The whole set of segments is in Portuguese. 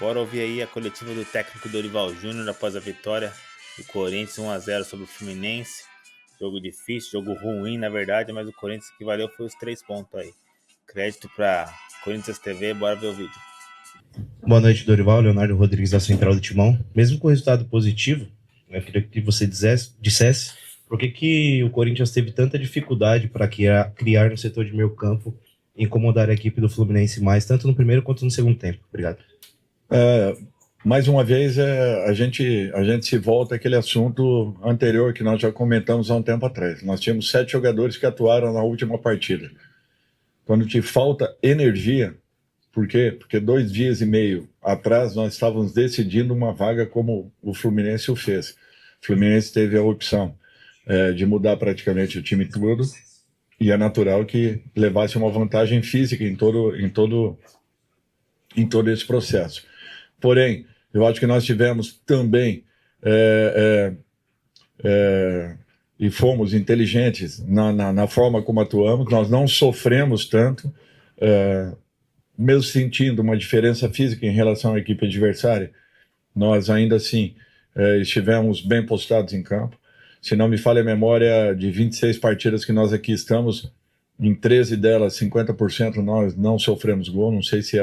Bora ouvir aí a coletiva do técnico Dorival Júnior após a vitória do Corinthians 1-0 sobre o Fluminense. Jogo difícil, jogo ruim na verdade, mas o Corinthians que valeu foi os 3 pontos aí. Crédito para Corinthians TV, bora ver o vídeo. Boa noite, Dorival, Leonardo Rodrigues da Central do Timão. Mesmo com o resultado positivo, eu queria que você dissesse por que o Corinthians teve tanta dificuldade para criar no setor de meio campo e incomodar a equipe do Fluminense mais, tanto no primeiro quanto no segundo tempo. Obrigado. Mais uma vez, a gente se volta àquele assunto anterior que nós já comentamos há um tempo atrás. Nós tínhamos 7 jogadores que atuaram na última partida. Quando te falta energia, por quê? Porque 2 dias e meio atrás nós estávamos decidindo uma vaga como o Fluminense o fez. O Fluminense teve a opção de mudar praticamente o time todo e é natural que levasse uma vantagem física em todo esse processo. Porém, eu acho que nós tivemos também e fomos inteligentes na forma como atuamos, nós não sofremos tanto, mesmo sentindo uma diferença física em relação à equipe adversária, nós ainda assim estivemos bem postados em campo. Se não me falha a memória, de 26 partidas que nós aqui estamos, em 13 delas, 50% nós não sofremos gol. Não sei se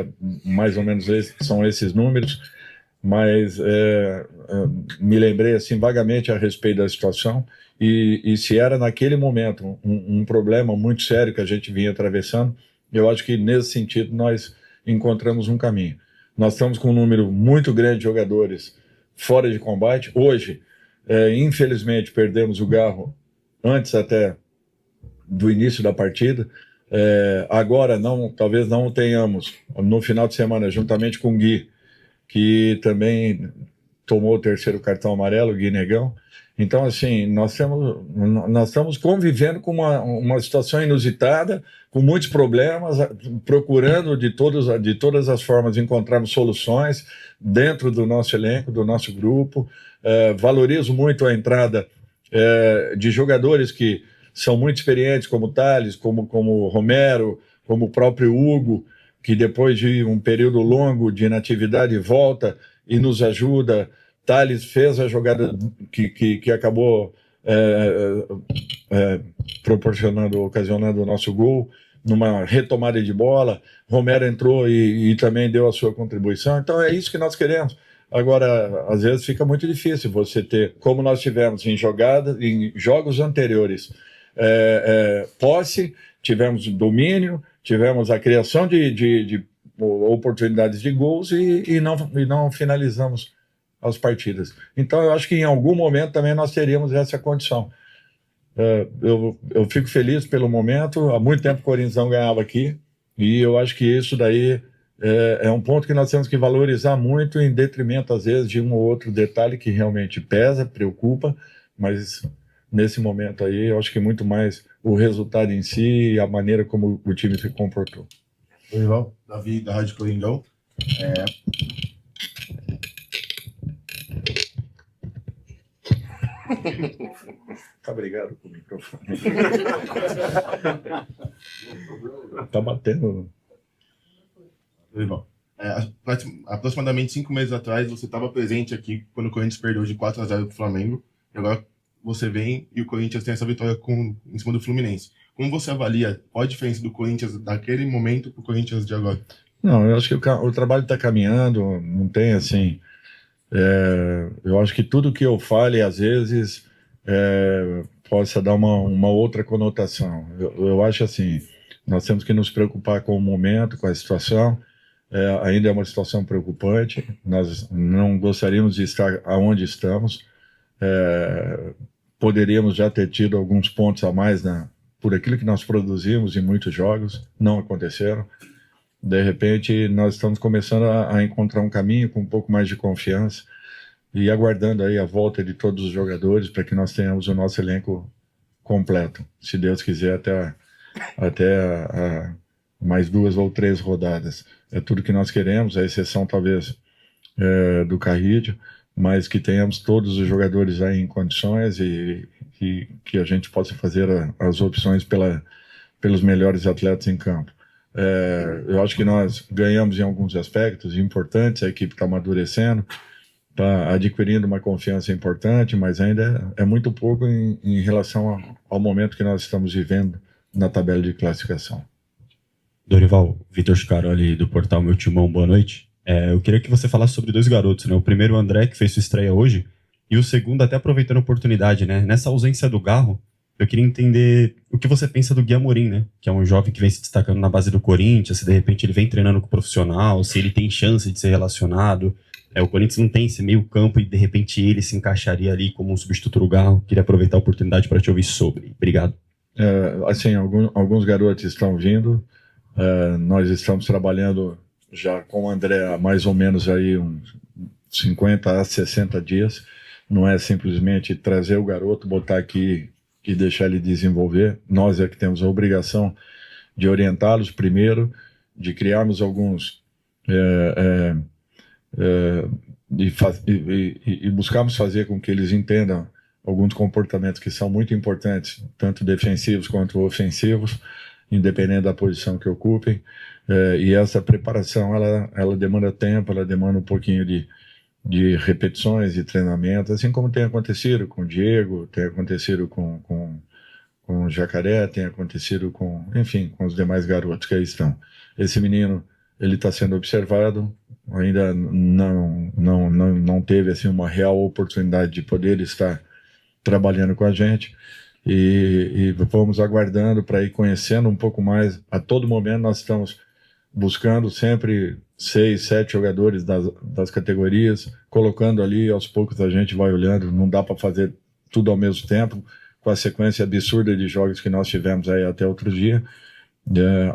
mais ou menos são esses números, mas me lembrei assim vagamente a respeito da situação e se era naquele momento um problema muito sério que a gente vinha atravessando, eu acho que nesse sentido nós encontramos um caminho. Nós estamos com um número muito grande de jogadores fora de combate. Hoje, infelizmente, perdemos o Garro antes até do início da partida. Agora, talvez não tenhamos, no final de semana, juntamente com o Gui, que também tomou o 3º cartão amarelo, o Gui Negão. Então, assim, nós estamos convivendo com uma situação inusitada, com muitos problemas, procurando de todas as formas encontrarmos soluções dentro do nosso elenco, do nosso grupo. Valorizo muito a entrada de jogadores que são muito experientes, como o Thales, como o Romero, como o próprio Hugo, que depois de um período longo de inatividade volta e nos ajuda. Thales fez a jogada que acabou ocasionando o nosso gol, numa retomada de bola. Romero entrou e também deu a sua contribuição. Então é isso que nós queremos. Agora, às vezes fica muito difícil você ter, como nós tivemos em jogos anteriores, posse, tivemos domínio, tivemos a criação de oportunidades de gols e não finalizamos as partidas. Então eu acho que em algum momento também nós teríamos essa condição. Eu fico feliz pelo momento. Há muito tempo o Corinthians não ganhava aqui e eu acho que isso daí é um ponto que nós temos que valorizar muito, em detrimento às vezes de um ou outro detalhe que realmente pesa, preocupa, mas nesse momento aí eu acho que muito mais o resultado em si e a maneira como o time se comportou. Dorival, Davi da Rádio Coringão. Tá obrigado com o microfone. Tá batendo. Dorival, aproximadamente 5 meses atrás você estava presente aqui quando o Corinthians perdeu de 4-0 para o Flamengo, e agora você vem e o Corinthians tem essa vitória em cima do Fluminense. Como você avalia qual a diferença do Corinthians daquele momento para o Corinthians de agora? Não, eu acho que o trabalho está caminhando, não tem assim... eu acho que tudo que eu fale, às vezes, possa dar uma outra conotação. Eu acho assim, nós temos que nos preocupar com o momento, com a situação. Ainda é uma situação preocupante, nós não gostaríamos de estar onde estamos. Poderíamos já ter tido alguns pontos a mais por aquilo que nós produzimos em muitos jogos, não aconteceram. De repente, nós estamos começando a encontrar um caminho com um pouco mais de confiança e aguardando aí a volta de todos os jogadores para que nós tenhamos o nosso elenco completo, se Deus quiser, até mais 2 ou 3 rodadas. É tudo que nós queremos, a exceção talvez do Carrídio, mas que tenhamos todos os jogadores aí em condições e que a gente possa fazer as opções pelos melhores atletas em campo. Eu acho que nós ganhamos em alguns aspectos importantes, a equipe está amadurecendo, está adquirindo uma confiança importante, mas ainda é muito pouco em relação ao momento que nós estamos vivendo na tabela de classificação. Dorival, Vitor Scaroli do portal Meu Timão, boa noite. Eu queria que você falasse sobre 2 garotos, né? O primeiro, o André, que fez sua estreia hoje, e o segundo, até aproveitando a oportunidade, né? Nessa ausência do Garro, eu queria entender o que você pensa do Gui Amorim, né? Que é um jovem que vem se destacando na base do Corinthians, se de repente ele vem treinando com o profissional, se ele tem chance de ser relacionado. O Corinthians não tem esse meio campo e de repente ele se encaixaria ali como um substituto do Garro. Queria aproveitar a oportunidade para te ouvir sobre. Obrigado. Assim, alguns garotos estão vindo. Nós estamos trabalhando já com o André há mais ou menos aí uns 50 a 60 dias. Não é simplesmente trazer o garoto, botar aqui e deixar ele desenvolver. Nós é que temos a obrigação de orientá-los primeiro, de criarmos alguns e buscarmos fazer com que eles entendam alguns comportamentos que são muito importantes, tanto defensivos quanto ofensivos, independente da posição que ocupem. E essa preparação, ela demanda tempo, ela demanda um pouquinho de repetições e treinamento, assim como tem acontecido com o Diego, tem acontecido com o Jacaré, tem acontecido enfim, com os demais garotos que aí estão. Esse menino, ele está sendo observado, ainda não teve assim uma real oportunidade de poder estar trabalhando com a gente, e vamos aguardando para ir conhecendo um pouco mais. A todo momento nós estamos buscando sempre 6, 7 jogadores das categorias, colocando ali, aos poucos a gente vai olhando, não dá para fazer tudo ao mesmo tempo, com a sequência absurda de jogos que nós tivemos aí até outro dia.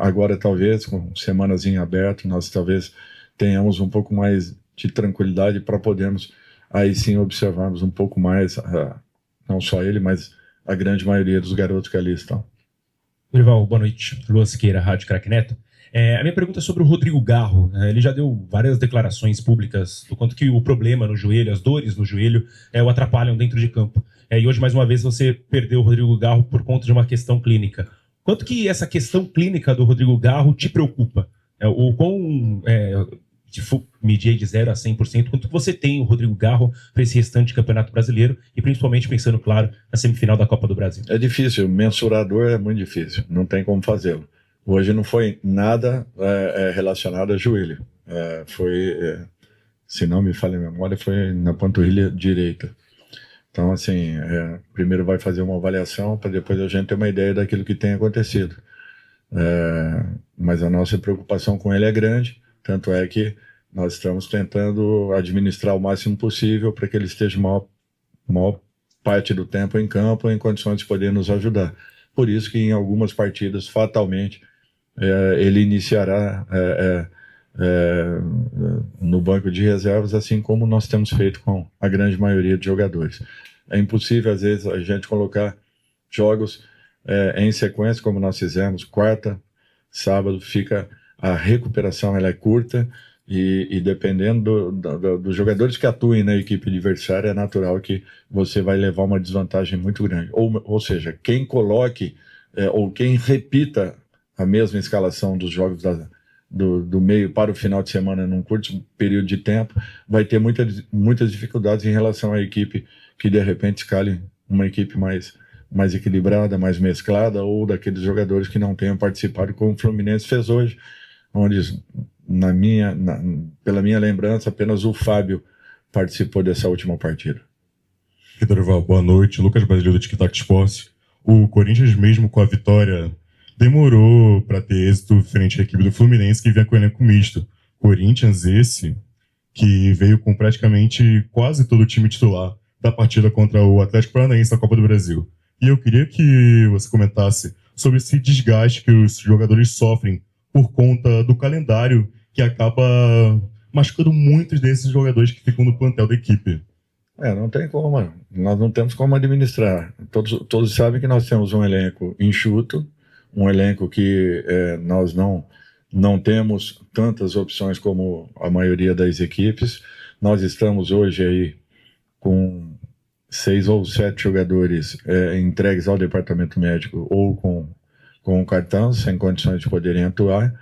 Agora talvez, com semanas em aberto, nós talvez tenhamos um pouco mais de tranquilidade para podermos aí sim observarmos um pouco mais, não só ele, mas a grande maioria dos garotos que ali estão. Dorival, boa noite. Luan Siqueira, Rádio Craque Neto. A minha pergunta é sobre o Rodrigo Garro. Ele já deu várias declarações públicas do quanto que o problema no joelho, as dores no joelho, o atrapalham dentro de campo. E hoje, mais uma vez, você perdeu o Rodrigo Garro por conta de uma questão clínica. Quanto que essa questão clínica do Rodrigo Garro te preocupa? O quão, medir de 0 a 100%, quanto que você tem o Rodrigo Garro para esse restante de Campeonato Brasileiro e principalmente pensando, claro, na semifinal da Copa do Brasil? É difícil, mensurador é muito difícil, não tem como fazê-lo. Hoje não foi nada relacionado a joelho. Se não me falha a memória, foi na panturrilha direita. Então, assim, primeiro vai fazer uma avaliação para depois a gente ter uma ideia daquilo que tem acontecido. Mas a nossa preocupação com ele é grande, tanto é que nós estamos tentando administrar o máximo possível para que ele esteja maior parte do tempo em campo, em condições de poder nos ajudar. Por isso que em algumas partidas, fatalmente, ele iniciará no banco de reservas, assim como nós temos feito com a grande maioria de jogadores. É impossível, às vezes, a gente colocar jogos em sequência, como nós fizemos, quarta, sábado, a recuperação ela é curta, e dependendo dos jogadores que atuem na equipe adversária, é natural que você vai levar uma desvantagem muito grande. Ou seja, quem coloque ou quem repita a mesma escalação dos jogos do meio para o final de semana num curto período de tempo, vai ter muitas dificuldades em relação à equipe que de repente escale uma equipe mais equilibrada, mais mesclada, ou daqueles jogadores que não tenham participado, como o Fluminense fez hoje, onde, pela minha lembrança, apenas o Fábio participou dessa última partida. Dorival, boa noite. Lucas Brasileiro do TikTok Sports. O Corinthians, mesmo com a vitória, demorou para ter êxito frente à equipe do Fluminense, que vinha com o elenco misto. Corinthians esse, que veio com praticamente quase todo o time titular da partida contra o Atlético Paranaense na Copa do Brasil. E eu queria que você comentasse sobre esse desgaste que os jogadores sofrem por conta do calendário, que acaba machucando muitos desses jogadores que ficam no plantel da equipe. Não tem como, nós não temos como administrar. Todos sabem que nós temos um elenco enxuto, um elenco que nós não temos tantas opções como a maioria das equipes. Nós estamos hoje aí com 6 ou 7 jogadores entregues ao departamento médico ou com o cartão, sem condições de poderem atuar.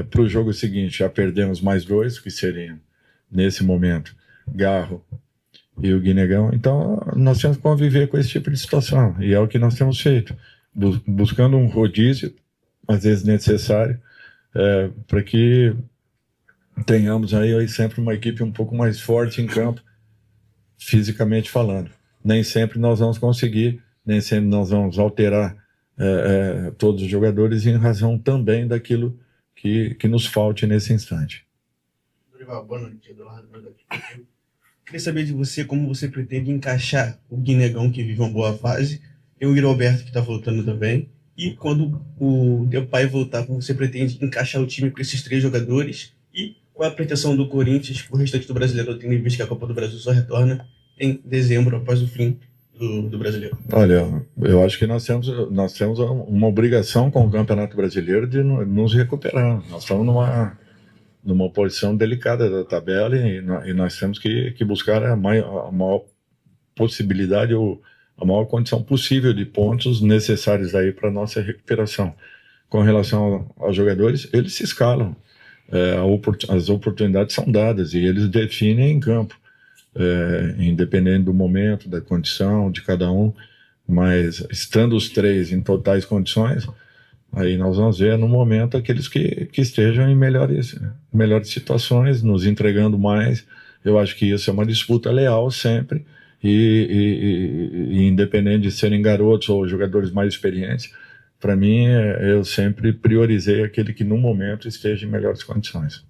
Para o jogo seguinte, já perdemos mais 2, que seriam, nesse momento, Garro e o Guinegão. Então, nós temos que conviver com esse tipo de situação, e é o que nós temos feito, buscando um rodízio, às vezes necessário, para que tenhamos aí sempre uma equipe um pouco mais forte em campo, fisicamente falando. Nem sempre nós vamos conseguir, nem sempre nós vamos alterar todos os jogadores em razão também daquilo que nos falte nesse instante. Dorival, boa noite. Eduardo aqui. Queria saber de você como você pretende encaixar o Guinegão, que vive uma boa fase, e o Roberto, que está voltando também. E quando o teu pai voltar, como você pretende encaixar o time com esses 3 jogadores? E qual é a pretensão do Corinthians para o restante do Brasileiro, tendo em vista que a Copa do Brasil só retorna em dezembro, após o fim do Brasileiro? Olha, eu acho que nós temos uma obrigação com o Campeonato Brasileiro de nos recuperar. Nós estamos numa posição delicada da tabela e nós temos que buscar a maior possibilidade ou a maior condição possível de pontos necessários aí para a nossa recuperação. Com relação aos jogadores, eles se escalam. As oportunidades são dadas e eles definem em campo, independente do momento, da condição de cada um, mas estando os 3 em totais condições, aí nós vamos ver no momento aqueles que estejam em melhores situações, nos entregando mais. Eu acho que isso é uma disputa leal sempre, e independente de serem garotos ou jogadores mais experientes, para mim eu sempre priorizei aquele que no momento esteja em melhores condições.